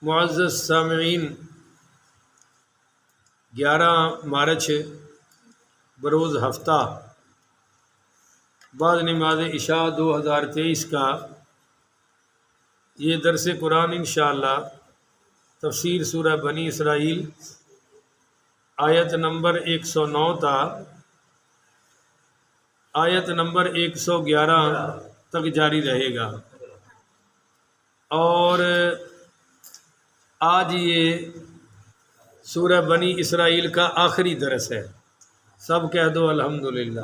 معزز سامعین، 11 مارچ بروز ہفتہ بعد نماز عشاء 2023 کا یہ درس قرآن انشاءاللہ تفسیر سورہ بنی اسرائیل آیت نمبر 109 تا آیت نمبر 111 تک جاری رہے گا، اور آج یہ سورہ بنی اسرائیل کا آخری درس ہے۔ سب کہہ دو الحمدللہ۔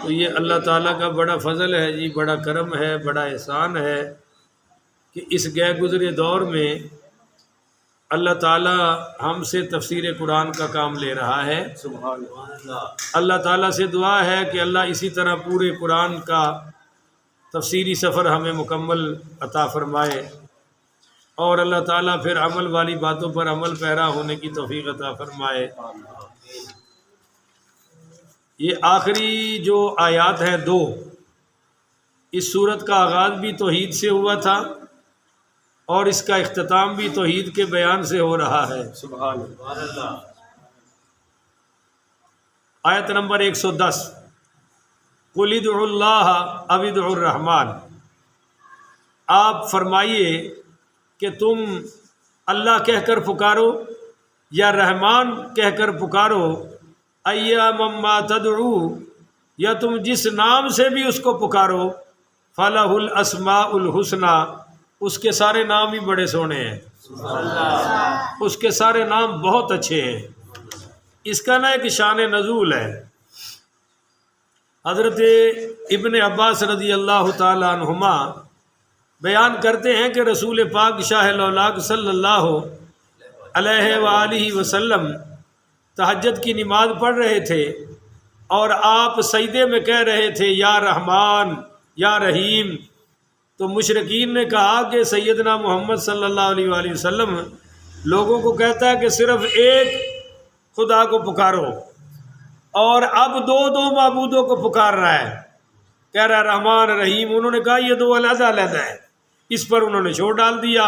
تو یہ اللہ تعالیٰ کا بڑا فضل ہے جی، بڑا کرم ہے، بڑا احسان ہے کہ اس گئے گزرے دور میں اللہ تعالیٰ ہم سے تفسیر قرآن کا کام لے رہا ہے۔ سبحان اللہ۔ اللہ تعالیٰ سے دعا ہے کہ اللہ اسی طرح پورے قرآن کا تفسیری سفر ہمیں مکمل عطا فرمائے، اور اللہ تعالیٰ پھر عمل والی باتوں پر عمل پیرا ہونے کی توفیق عطا فرمائے۔ یہ آخری جو آیات ہیں 2، اس صورت کا آغاز بھی توحید سے ہوا تھا اور اس کا اختتام بھی توحید کے بیان سے ہو رہا ہے۔ سبحان اللہ۔ آیت نمبر 110، قُلِ ادْعُوا اللَّهَ أَوِ ادْعُوا الرَّحْمَٰنَ، آپ فرمائیے کہ تم اللہ کہہ کر پکارو یا رحمان کہہ کر پکارو، ایّامًا تدعو، یا تم جس نام سے بھی اس کو پکارو، فَلَهُ الْأَسْمَاءُ الْحُسْنَى، اس کے سارے نام ہی بڑے سونے ہیں، اس کے سارے نام بہت اچھے ہیں۔ اس کا نا ایک شان نزول ہے۔ حضرت ابن عباس رضی اللہ تعالی عنہما بیان کرتے ہیں کہ رسول پاک شاہ الاولاق صلی اللہ علیہ وآلہ وسلم تہجد کی نماز پڑھ رہے تھے، اور آپ سجدے میں کہہ رہے تھے یا رحمان یا رحیم۔ تو مشرکین نے کہا کہ سیدنا محمد صلی اللہ علیہ وآلہ وسلم لوگوں کو کہتا ہے کہ صرف ایک خدا کو پکارو، اور اب دو معبودوں کو پکار رہا ہے، کہہ رہا ہے رحمان رحیم۔ انہوں نے کہا یہ دو علیحدہ علیحدہ ہے۔ اس پر انہوں نے چھوڑ ڈال دیا،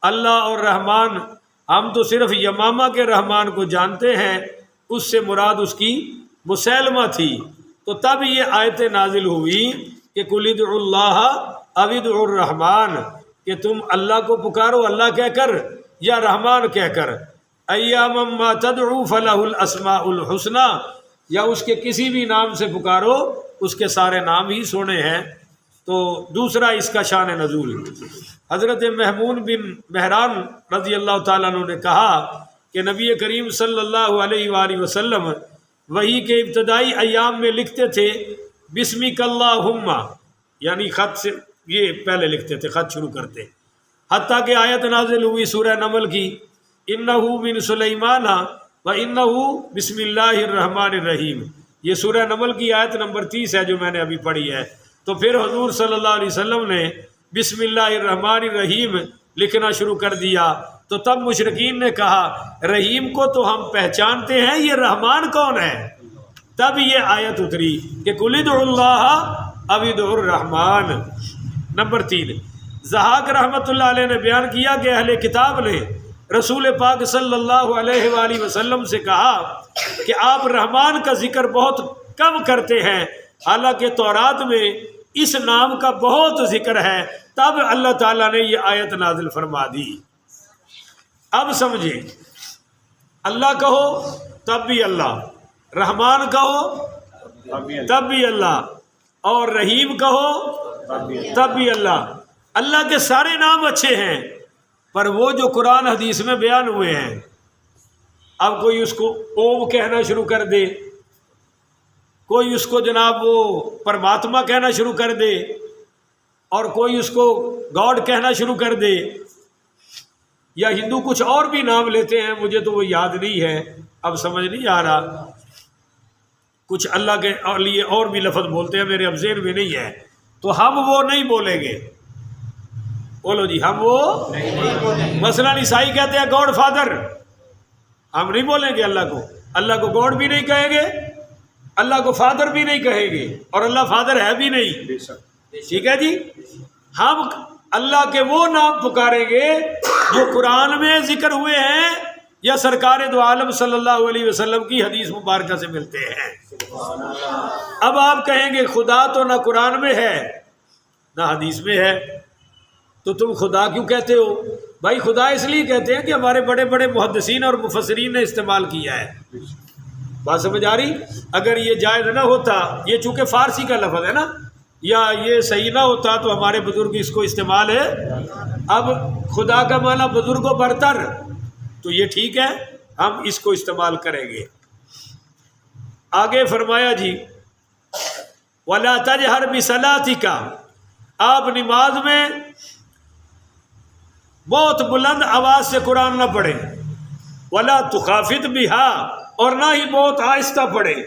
اللہ اور رحمان ہم تو صرف یمامہ کے رحمان کو جانتے ہیں، اس سے مراد اس کی مسیلمہ تھی۔ تو تب یہ آیت نازل ہوئی کہ قُلِ ادْعُوا اللَّهَ أَوِ ادْعُوا الرَّحْمَٰنَ، کہ تم اللہ کو پکارو اللہ کہہ کر یا رحمان کہہ کر، ایّامًا تدعو فَلَهُ الْأَسْمَاءُ الْحُسْنَى، یا اس کے کسی بھی نام سے پکارو اس کے سارے نام ہی سونے ہیں۔ تو دوسرا اس کا شان نزول، حضرت محمود بن مہران رضی اللہ تعالیٰ عنہ نے کہا کہ نبی کریم صلی اللہ علیہ وآلہ وسلم وحی کے ابتدائی ایام میں لکھتے تھے بسمک اللہم، یعنی خط سے یہ پہلے لکھتے تھے، خط شروع کرتے، حتیٰ کہ آیت نازل ہوئی سورہ نمل کی، انہ من سلیمان و انہ بسم اللہ الرحمن الرحیم۔ یہ سورہ نمل کی آیت نمبر 30 ہے جو میں نے ابھی پڑھی ہے۔ تو پھر حضور صلی اللہ علیہ وسلم نے بسم اللہ الرحمن الرحیم لکھنا شروع کر دیا۔ تو تب مشرکین نے کہا رحیم کو تو ہم پہچانتے ہیں، یہ رحمان کون ہے؟ تب یہ آیت اتری کہ قُلِ ادْعُوا اللَّهَ أَوِ ادْعُوا الرَّحْمَٰنَ۔ نمبر 3، ضحاک رحمۃ اللہ علیہ نے بیان کیا کہ اہل کتاب نے رسول پاک صلی اللہ علیہ وآلہ وسلم سے کہا کہ آپ رحمان کا ذکر بہت کم کرتے ہیں، حالانکہ تورات میں اس نام کا بہت ذکر ہے۔ تب اللہ تعالیٰ نے یہ آیت نازل فرما دی۔ اب سمجھیں، اللہ کہو تب بھی اللہ، رحمان کہو تب بھی اللہ، اور رحیم کہو تب بھی اللہ۔ اللہ کے سارے نام اچھے ہیں، پر وہ جو قرآن حدیث میں بیان ہوئے ہیں، اب کوئی اس کو اوم کہنا شروع کر دے، کوئی اس کو جناب وہ پرماتما کہنا شروع کر دے، اور کوئی اس کو گاڈ کہنا شروع کر دے، یا ہندو کچھ اور بھی نام لیتے ہیں، مجھے تو وہ یاد نہیں ہے، اب سمجھ نہیں آ رہا۔ کچھ اللہ کے لیے اور بھی لفظ بولتے ہیں، میرے اب ذہن میں نہیں ہے، تو ہم وہ نہیں بولیں گے۔ بولو جی، ہم وہ مثلا عیسائی کہتے ہیں گاڈ فادر، ہم نہیں بولیں گے اللہ کو، اللہ کو گاڈ بھی نہیں کہیں گے، اللہ کو فادر بھی نہیں کہیں گے، اور اللہ فادر ہے بھی نہیں۔ ٹھیک ہے جی، ہم اللہ کے وہ نام پکاریں گے جو قرآن میں ذکر ہوئے ہیں یا سرکار دو عالم صلی اللہ علیہ وسلم کی حدیث مبارکہ سے ملتے ہیں۔ اب آپ کہیں گے خدا تو نہ قرآن میں ہے نہ حدیث میں ہے، تو تم خدا کیوں کہتے ہو؟ بھائی خدا اس لیے کہتے ہیں کہ ہمارے بڑے بڑے محدثین اور مفسرین نے استعمال کیا ہے۔ بات سمجھ آ رہی؟ اگر یہ جائز نہ ہوتا، یہ چونکہ فارسی کا لفظ ہے نا، یا یہ صحیح نہ ہوتا تو ہمارے بزرگ اس کو استعمال ہے۔ اب خدا کا معنی بزرگ و برتر، تو یہ ٹھیک ہے، ہم اس کو استعمال کریں گے۔ آگے فرمایا جی وَلَا تَجْهَرْ بِصَلَاتِكَ، آپ نماز میں بہت بلند آواز سے قرآن نہ پڑھیں، وَلَا تُخَافِتْ بِهَا، اور نہ ہی بہت آہستہ پڑھیں۔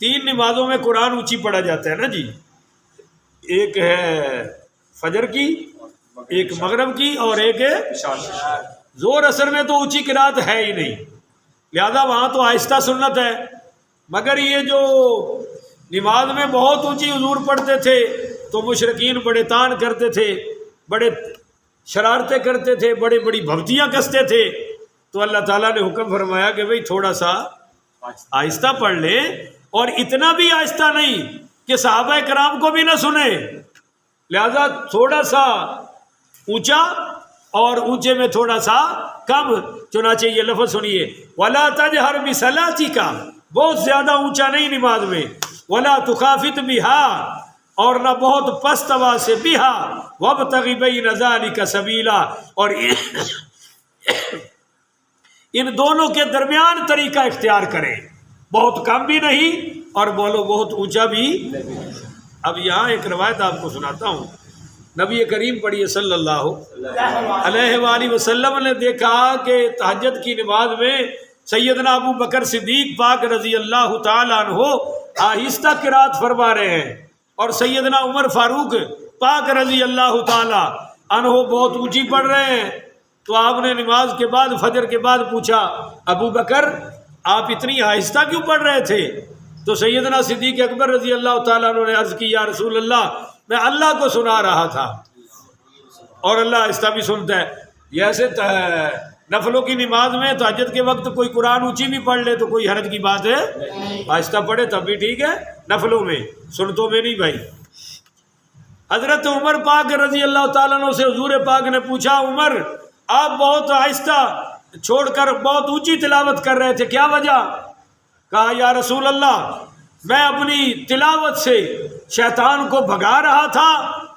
3 نمازوں میں قرآن اونچی پڑھا جاتا ہے نا جی، ایک ہے فجر کی، ایک مغرب کی، اور ایک ہے زور اثر میں تو اونچی قرات ہے ہی نہیں، لہذا وہاں تو آہستہ سنت ہے۔ مگر یہ جو نماز میں بہت اونچی حضور پڑھتے تھے تو مشرکین بڑے تان کرتے تھے، بڑے شرارتیں کرتے تھے، بڑی بڑی بھوتیاں کستے تھے، تو اللہ تعالیٰ نے حکم فرمایا کہ بھئی تھوڑا سا آہستہ پڑھ لیں، اور اتنا بھی آہستہ نہیں کہ صحابہ کرام کو بھی نہ سنے، لہذا تھوڑا سا اونچا اور اونچے میں تھوڑا سا کم۔ چنانچہ یہ لفظ سنیے وَلَا تَجْهَرْ بِصَلَاتِكَ، بہت زیادہ اونچا نہیں نماز میں، وَلَا تُخَافِتْ بِهَا، اور نہ بہت پست آواز سے، بِهَا وَابْتَغِ بَيْنَ ذَلِكَ سَبِيلًا، اور ان دونوں کے درمیان طریقہ اختیار کریں، بہت کم بھی نہیں اور بولو بہت اونچا بھی۔ اب یہاں ایک روایت آپ کو سناتا ہوں، نبی کریم پڑھیے صلی اللہ علیہ وآلہ وسلم نے دیکھا کہ تہجد کی نماز میں سیدنا ابو بکر صدیق پاک رضی اللہ تعالیٰ عنہ آہستہ قرات فرما رہے ہیں، اور سیدنا عمر فاروق پاک رضی اللہ تعالیٰ عنہ بہت اونچی پڑھ رہے ہیں۔ تو آپ نے نماز کے بعد فجر کے بعد پوچھا ابو بکر آپ اتنی آہستہ کیوں پڑھ رہے تھے؟ تو سیدنا صدیق اکبر رضی اللہ تعالیٰ عنہ نے عرض کی یا رسول اللہ میں اللہ کو سنا رہا تھا، اور اللہ آہستہ بھی سنتا ہے۔ جیسے نفلوں کی نماز میں تہجد کے وقت کوئی قرآن اونچی بھی پڑھ لے تو کوئی حرج کی بات ہے، آہستہ پڑھے تب بھی ٹھیک ہے، نفلوں میں، سنتوں میں نہیں بھائی۔ حضرت عمر پاک رضی اللہ تعالیٰ عنہ سے حضور پاک نے پوچھا عمر آپ بہت آہستہ چھوڑ کر بہت اونچی تلاوت کر رہے تھے، کیا وجہ؟ کہا یا رسول اللہ میں اپنی تلاوت سے شیطان کو بھگا رہا تھا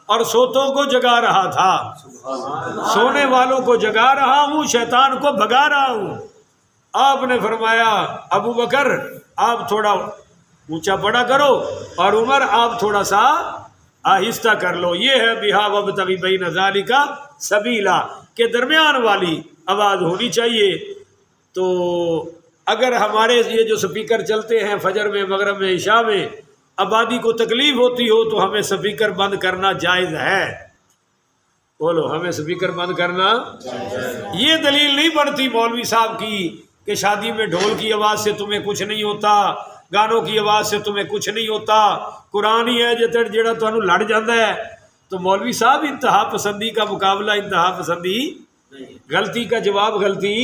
اور سوتوں کو جگا رہا تھا، سونے والوں کو جگا رہا ہوں، شیطان کو بھگا رہا ہوں۔ آپ نے فرمایا ابو بکر آپ تھوڑا اونچا پڑھا کرو، اور عمر آپ تھوڑا سا آہستہ کر لو۔ یہ ہے بِهَا وَابْتَغِ بَيْنَ ذَلِكَ سَبِيلًا، کہ درمیان والی آواز ہونی چاہیے۔ تو اگر ہمارے یہ جو سپیکر چلتے ہیں فجر میں، مغرب میں، عشاء میں، آبادی کو تکلیف ہوتی ہو تو ہمیں سپیکر بند کرنا جائز ہے۔ بولو ہمیں سپیکر بند کرنا، یہ دلیل نہیں بنتی مولوی صاحب کی کہ شادی میں ڈھول کی آواز سے تمہیں کچھ نہیں ہوتا، گانوں کی آواز سے تمہیں کچھ نہیں ہوتا، قرآن ہی ہے جڑا تمہیں لڑ جاتا ہے۔ تو مولوی صاحب انتہا پسندی کا مقابلہ انتہا پسندی، غلطی کا جواب غلطی،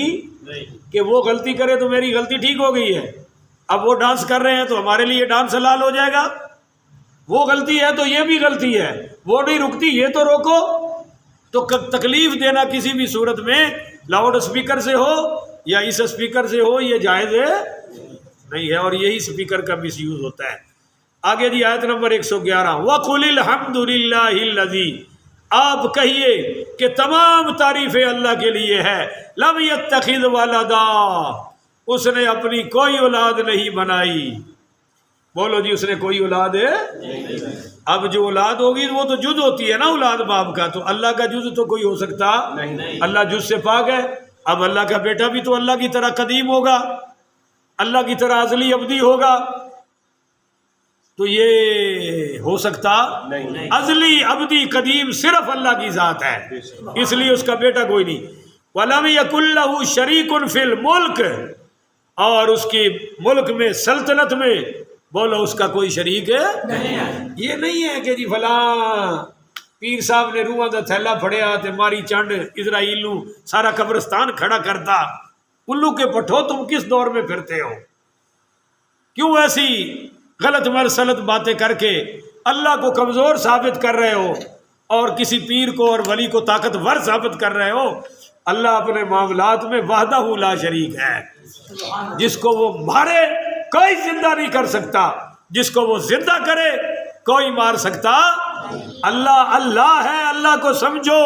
کہ وہ غلطی کرے تو میری غلطی ٹھیک ہو گئی ہے، اب وہ ڈانس کر رہے ہیں تو ہمارے لیے ڈانس حلال ہو جائے گا، وہ غلطی ہے تو یہ بھی غلطی ہے، وہ نہیں رکتی یہ تو روکو۔ تو تکلیف دینا کسی بھی صورت میں لاؤڈ اسپیکر سے ہو یا اس اسپیکر سے ہو یہ جائز ہے نہیں ہے، اور یہی اسپیکر کا مس یوز ہوتا ہے۔ آگے جی آیت نمبر 111 وَقُلِ الْحَمْدُ لِلَّهِ الَّذِي، آپ کہیے کہ تمام تعریفیں اللہ کے لیے ہے، لَمْ يَتَّخِذْ وَلَدًا، اس نے اپنی کوئی اولاد نہیں بنائی۔ بولو جی اس نے کوئی اولاد ہے؟ اب جو اولاد ہوگی وہ تو جز ہوتی ہے نا اولاد باپ کا، تو اللہ کا جز تو کوئی ہو سکتا نہیں، اللہ جز سے پاک ہے۔ اب اللہ کا بیٹا بھی تو اللہ کی طرح قدیم ہوگا، اللہ کی طرح ازلی ابدی ہوگا، تو یہ ہو سکتا نہیں، ازلی ابدی قدیم صرف اللہ کی ذات ہے، اس لیے اس کا بیٹا کوئی نہیں۔ وَلَمْ يَكُنْ لَهُ شَرِيكٌ فِي الْمُلْكِ، اور اس کی ملک میں سلطنت میں بولو اس کا کوئی شریک ہے؟ یہ نہیں ہے کہ جی فلاں پیر صاحب نے روحاں دا تھیلا پھڑیا تے ماری چنڈ اسرائیل نو سارا قبرستان کھڑا کرتا۔ الو کے پٹھو تم کس دور میں پھرتے ہو؟ کیوں ایسی غلط مرسلت باتیں کر کے اللہ کو کمزور ثابت کر رہے ہو اور کسی پیر کو اور ولی کو طاقتور ثابت کر رہے ہو؟ اللہ اپنے معاملات میں وحدہ لا شریک ہے، جس کو وہ مارے کوئی زندہ نہیں کر سکتا، جس کو وہ زندہ کرے کوئی مار سکتا۔ اللہ اللہ ہے، اللہ کو سمجھو،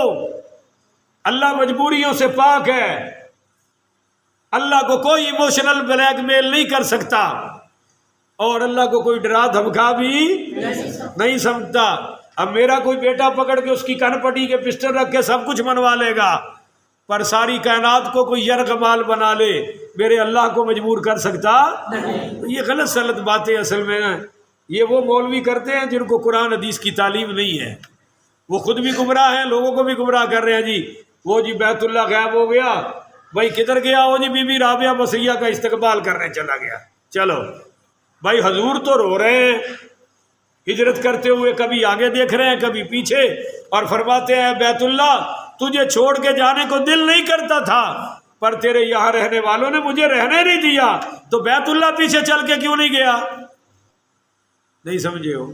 اللہ مجبوریوں سے پاک ہے، اللہ کو کوئی ایموشنل بلیک میل نہیں کر سکتا، اور اللہ کو کوئی ڈرا دھمکا بھی نہیں سمجھتا۔ اب میرا کوئی بیٹا پکڑ کے اس کی کن پٹی کے پسٹل رکھ کے سب کچھ منوا لے گا، پر ساری کائنات کو کوئی یرغمال بنا لے، میرے اللہ کو مجبور کر سکتا؟ یہ غلط سلط باتیں اصل میں یہ وہ مولوی کرتے ہیں جن کو قرآن حدیث کی تعلیم نہیں ہے، وہ خود بھی گمراہ ہیں، لوگوں کو بھی گمراہ کر رہے ہیں۔ جی وہ جی بیت اللہ غائب ہو گیا، بھائی کدھر گیا؟ وہ جی بی بی رابعہ بصریہ کا استقبال کرنے چلا گیا۔ چلو بھائی حضور تو رو رہے ہیں ہجرت کرتے ہوئے، کبھی آگے دیکھ رہے ہیں کبھی پیچھے، اور فرماتے ہیں بیت اللہ تجھے چھوڑ کے جانے کو دل نہیں کرتا تھا، پر تیرے یہاں رہنے والوں نے مجھے رہنے نہیں دیا، تو بیت اللہ پیچھے چل کے کیوں نہیں گیا؟ نہیں سمجھے ہو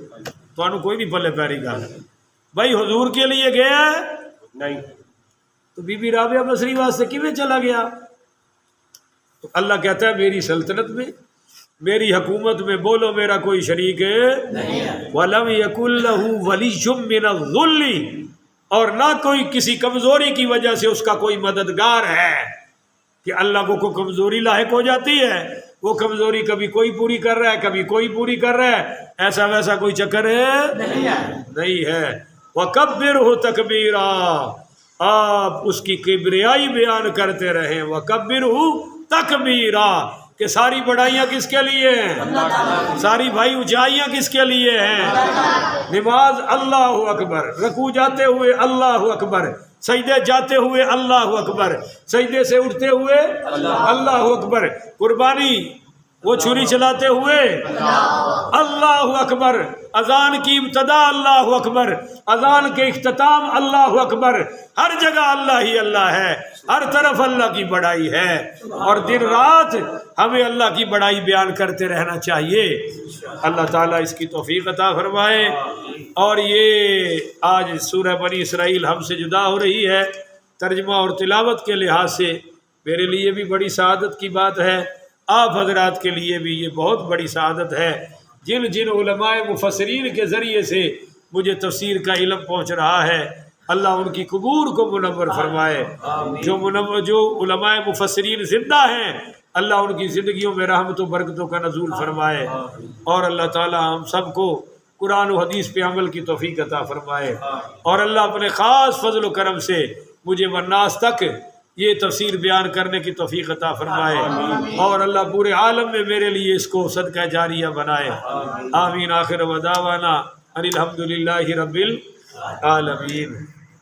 تو انہوں کوئی نہیں پلے پیری گا۔ بھائی حضور کے لیے گیا ہے نہیں، تو بی بی رابعہ بصری واسطے کیوں چلا گیا؟ تو اللہ کہتا ہے میری سلطنت میں، میری حکومت میں بولو میرا کوئی شریک ہے، وَلَمْ يَكُنْ لَهُ وَلِيٌّ مِّنَ الذُّلِّ، اور نہ کوئی کسی کمزوری کی وجہ سے اس کا کوئی مددگار ہے، کہ اللہ کو کوئی کمزوری لاحق ہو جاتی ہے، وہ کمزوری کبھی کوئی پوری کر رہا ہے کبھی کوئی پوری کر رہا ہے، ایسا ویسا کوئی چکر ہے نہیں ہے۔ وَكَبِّرْهُ تَكْبِيرًا، آپ اس کی کبریائی بیان کرتے رہیں، وَكَبِّرْهُ تَكْبِيرًا، کہ ساری بڑائیاں کس کے لیے ہیں؟ ساری بھائی اونچائیاں کس کے لیے ہیں؟ نماز اللہ اکبر، رکوع جاتے ہوئے اللہ اکبر، سجدے جاتے ہوئے اللہ اکبر، سجدے سے اٹھتے ہوئے اللہ اکبر، قربانی وہ چھری چلاتے ہوئے اللہ اکبر، اذان کی ابتدا اللہ اکبر، اذان کے اختتام اللہ اکبر، ہر جگہ اللہ ہی اللہ ہے، ہر طرف اللہ کی بڑائی ہے، اور دن رات ہمیں اللہ کی بڑائی بیان کرتے رہنا چاہیے۔ اللہ تعالیٰ اس کی توفیق عطا فرمائے۔ اور یہ آج سورہ بنی اسرائیل ہم سے جدا ہو رہی ہے، ترجمہ اور تلاوت کے لحاظ سے میرے لیے بھی بڑی سعادت کی بات ہے، آپ حضرات کے لیے بھی یہ بہت بڑی سعادت ہے۔ جن جن علماء مفسرین کے ذریعے سے مجھے تفسیر کا علم پہنچ رہا ہے، اللہ ان کی قبور کو منور فرمائے۔ جو علماء مفسرین زندہ ہیں، اللہ ان کی زندگیوں میں رحمت و برکتوں کا نزول فرمائے، اور اللہ تعالی ہم سب کو قرآن و حدیث پہ عمل کی توفیق عطا فرمائے، اور اللہ اپنے خاص فضل و کرم سے مجھے والناس تک یہ تفسیر بیان کرنے کی توفیق عطا فرمائے، اور اللہ پورے عالم میں میرے لیے اس کو صدقہ جاریہ بنائے۔ آمین۔ آخر ودعوانا ان الحمدللہ رب العالمین۔